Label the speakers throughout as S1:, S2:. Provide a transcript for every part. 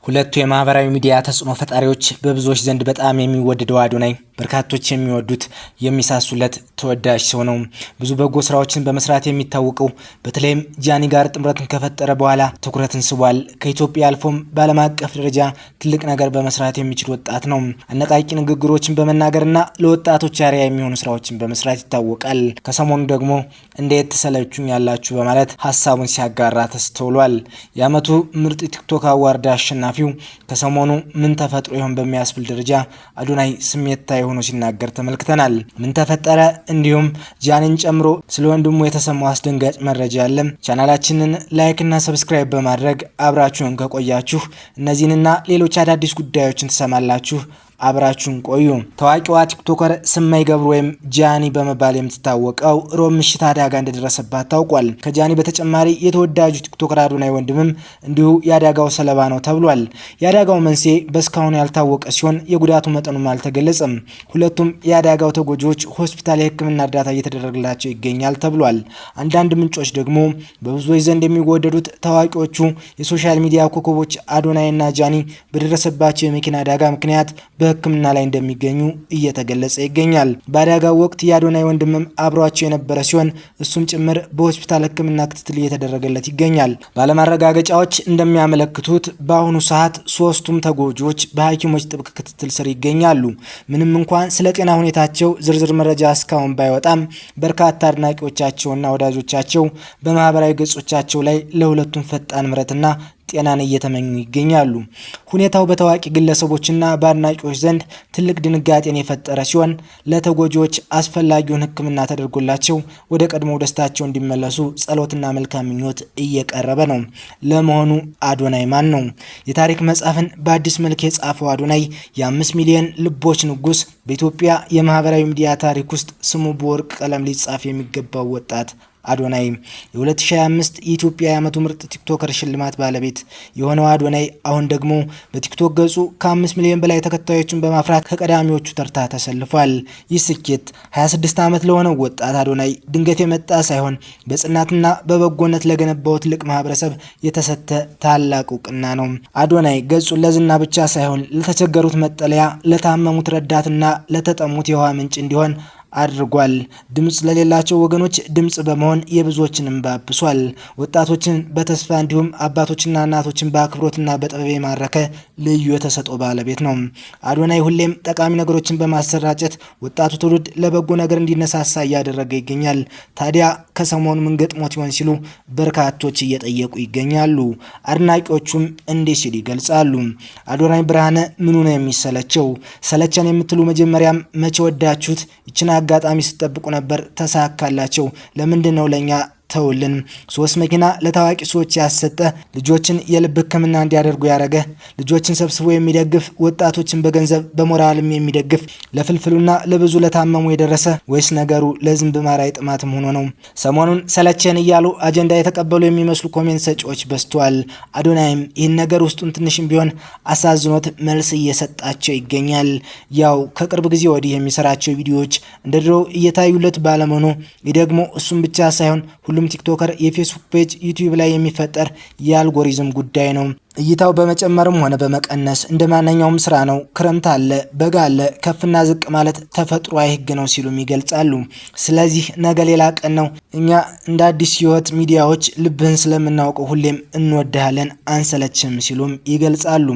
S1: ሁለቱ የማህበራዊ ሚዲያ ተጽዕኖ ፈጣሪዎች በብዙዎች ዘንድ በጣም የሚወደደው አዶናይ በርካቶች የሚወዱት የሚሳሱለት ተወዳጅ ሰው ነው። ብዙ በጎ ስራዎችን በመስራት የሚታወቀው በተለይም ጃኒ ጋር ጥምረትን ከፈጠረ በኋላ ትኩረትን ስቧል። ከኢትዮጵያ አልፎም በዓለም አቀፍ ደረጃ ትልቅ ነገር በመስራት የሚችል ወጣት ነው። አነቃቂ ንግግሮችን በመናገርና ለወጣቶች አርአያ የሚሆኑ ስራዎችን በመስራት ይታወቃል። ከሰሞኑ ደግሞ እንዴት ተሰለቹኝ ያላችሁ በማለት ሀሳቡን ሲያጋራ ተስተውሏል። የዓመቱ ምርጥ ቲክቶክ አዋርድ አሸናፊው ከሰሞኑ ምን ተፈጥሮ ይሆን በሚያስብል ደረጃ አዶናይ ስሜታዊ ሆኖ ሲናገር ተመልክተናል። ምን ተፈጠረ? እንዲሁም ጃኒን ጨምሮ ስለ ወንድሙ የተሰማው አስደንጋጭ መረጃ አለ። ቻናላችንን ላይክ እና ሰብስክራይብ በማድረግ አብራችሁን ከቆያችሁ እነዚህንና ሌሎች አዳዲስ ጉዳዮችን ትሰማላችሁ። አብራችሁን ቆዩ። ታዋቂዋ ቲክቶከር ስመኝ ገብሩ ወይም ጃኒ በመባል የምትታወቀው ሮብ ምሽት አደጋ እንደደረሰባት ታውቋል። ከጃኒ በተጨማሪ የተወዳጁ ቲክቶከር አዶናይ ወንድምም እንዲሁ የአደጋው ሰለባ ነው ተብሏል። የአደጋው መንስኤ በእስካሁን ያልታወቀ ሲሆን የጉዳቱ መጠኑም አልተገለጸም። ሁለቱም የአደጋው ተጎጂዎች ሆስፒታል የሕክምና እርዳታ እየተደረገላቸው ይገኛል ተብሏል። አንዳንድ ምንጮች ደግሞ በብዙዎች ዘንድ የሚወደዱት ታዋቂዎቹ የሶሻል ሚዲያ ኮከቦች አዶናይና ጃኒ በደረሰባቸው የመኪና አደጋ ምክንያት በሕክምና ላይ እንደሚገኙ እየተገለጸ ይገኛል። በአደጋው ወቅት የአዶናይ ወንድምም አብሯቸው የነበረ ሲሆን እሱም ጭምር በሆስፒታል ሕክምና ክትትል እየተደረገለት ይገኛል። ባለማረጋገጫዎች እንደሚያመለክቱት በአሁኑ ሰዓት ሶስቱም ተጎጂዎች በሐኪሞች ጥብቅ ክትትል ስር ይገኛሉ። ምንም እንኳን ስለ ጤና ሁኔታቸው ዝርዝር መረጃ እስካሁን ባይወጣም በርካታ አድናቂዎቻቸውና ወዳጆቻቸው በማህበራዊ ገጾቻቸው ላይ ለሁለቱም ፈጣን ምሕረትና ጤናን እየተመኙ ይገኛሉ። ሁኔታው በታዋቂ ግለሰቦችና በአድናቂዎች ዘንድ ትልቅ ድንጋጤን የፈጠረ ሲሆን ለተጎጂዎች አስፈላጊውን ሕክምና ተደርጎላቸው ወደ ቀድሞው ደስታቸው እንዲመለሱ ጸሎትና መልካም ምኞት እየቀረበ ነው። ለመሆኑ አዶናይ ማን ነው? የታሪክ መጽሐፍን በአዲስ መልክ የጻፈው አዶናይ የ5 ሚሊዮን ልቦች ንጉስ፣ በኢትዮጵያ የማህበራዊ ሚዲያ ታሪክ ውስጥ ስሙ በወርቅ ቀለም ሊጻፍ የሚገባው ወጣት አዶናይ የ2025 የኢትዮጵያ የዓመቱ ምርጥ ቲክቶከር ሽልማት ባለቤት የሆነው አዶናይ አሁን ደግሞ በቲክቶክ ገጹ ከ5 ሚሊዮን በላይ ተከታዮችን በማፍራት ከቀዳሚዎቹ ተርታ ተሰልፏል። ይህ ስኬት 26 ዓመት ለሆነው ወጣት አዶናይ ድንገት የመጣ ሳይሆን በጽናትና በበጎነት ለገነባው ትልቅ ማህበረሰብ የተሰጠ ታላቅ እውቅና ነው። አዶናይ ገጹን ለዝና ብቻ ሳይሆን ለተቸገሩት መጠለያ፣ ለታመሙት ረዳትና ለተጠሙት የውሃ ምንጭ እንዲሆን አድርጓል። ድምጽ ለሌላቸው ወገኖች ድምጽ በመሆን የብዙዎችን እንባ አብሷል። ወጣቶችን በተስፋ እንዲሁም አባቶችና እናቶችን በአክብሮትና በጥበብ የማረከ ልዩ የተሰጠው ባለቤት ነው። አዶናይ ሁሌም ጠቃሚ ነገሮችን በማሰራጨት ወጣቱ ትውልድ ለበጎ ነገር እንዲነሳሳ እያደረገ ይገኛል። ታዲያ ከሰሞኑ ምን ገጥሞት ይሆን ሲሉ በርካቶች እየጠየቁ ይገኛሉ። አድናቂዎቹም እንዲህ ሲሉ ይገልጻሉ። አዶናይ ብርሃነ ምኑ ነው የሚሰለቸው? ሰለቸን የምትሉ መጀመሪያም መቼ ወዳችሁት? ይችን አጋጣሚ ስጠብቁ ነበር፣ ተሳካላቸው። ለምንድን ነው ለኛ ተውልን? 3 መኪና ለታዋቂ ሰዎች ያሰጠ፣ ልጆችን የልብ ሕክምና እንዲያደርጉ ያደረገ፣ ልጆችን ሰብስቦ የሚደግፍ፣ ወጣቶችን በገንዘብ በሞራልም የሚደግፍ፣ ለፍልፍሉና ለብዙ ለታመሙ የደረሰ ወይስ ነገሩ ለዝንብ ማራይ ጥማትም ሆኖ ነው? ሰሞኑን ሰለቸን እያሉ አጀንዳ የተቀበሉ የሚመስሉ ኮሜንት ሰጪዎች በዝተዋል። አዶናይም ይህን ነገር ውስጡን ትንሽም ቢሆን አሳዝኖት መልስ እየሰጣቸው ይገኛል። ያው ከቅርብ ጊዜ ወዲህ የሚሰራቸው ቪዲዮዎች እንደ ድሮ እየታዩለት ባለመሆኑ ይህ ደግሞ እሱም ብቻ ሳይሆን ሁሉም ቲክቶከር የፌስቡክ ፔጅ ዩቲዩብ ላይ የሚፈጠር የአልጎሪዝም ጉዳይ ነው። እይታው በመጨመርም ሆነ በመቀነስ እንደ ማንኛውም ስራ ነው። ክረምት አለ፣ በጋ አለ፣ ከፍና ዝቅ ማለት ተፈጥሯዊ ሕግ ነው ሲሉም ይገልጻሉ። ስለዚህ ነገ ሌላ ቀን ነው። እኛ እንደ አዲስ ሕይወት ሚዲያዎች ልብህን ስለምናውቀው ሁሌም እንወድሃለን፣ አንሰለችም ሲሉም ይገልጻሉ።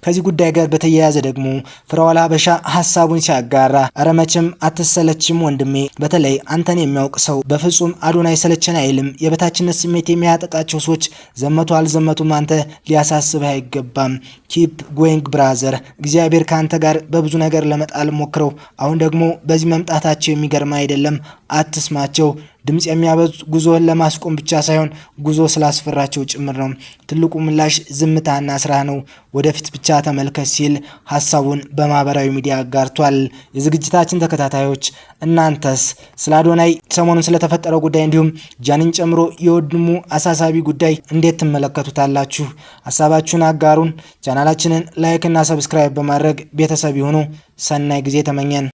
S1: ከዚህ ጉዳይ ጋር በተያያዘ ደግሞ ፍራኦል ሀበሻ ሀሳቡን ሲያጋራ ኧረ መቼም አትሰለችም ወንድሜ፣ በተለይ አንተን የሚያውቅ ሰው በፍጹም አዶናይ ሰለቸን አይልም። የበታችነት ስሜት የሚያጠቃቸው ሰዎች ዘመቱ አልዘመቱም አንተ ሊያሳስብህ አይገባም። ኪፕ ጎይንግ ብራዘር። እግዚአብሔር ካንተ ጋር በብዙ ነገር ለመጣል ሞክረው፣ አሁን ደግሞ በዚህ መምጣታቸው የሚገርም አይደለም። አትስማቸው። ድምጽ የሚያበዙ ጉዞን ለማስቆም ብቻ ሳይሆን ጉዞ ስላስፈራቸው ጭምር ነው። ትልቁ ምላሽ ዝምታና ስራ ነው። ወደፊት ብቻ ተመልከት ሲል ሀሳቡን በማህበራዊ ሚዲያ አጋርቷል። የዝግጅታችን ተከታታዮች እናንተስ ስለ አዶናይ ሰሞኑን ስለተፈጠረው ጉዳይ እንዲሁም ጃኒን ጨምሮ የወንድሙ አሳሳቢ ጉዳይ እንዴት ትመለከቱታላችሁ? ሀሳባችሁን አጋሩን። ቻናላችንን ላይክ እና ሰብስክራይብ በማድረግ ቤተሰብ ይሁኑ። ሰናይ ጊዜ ተመኘን።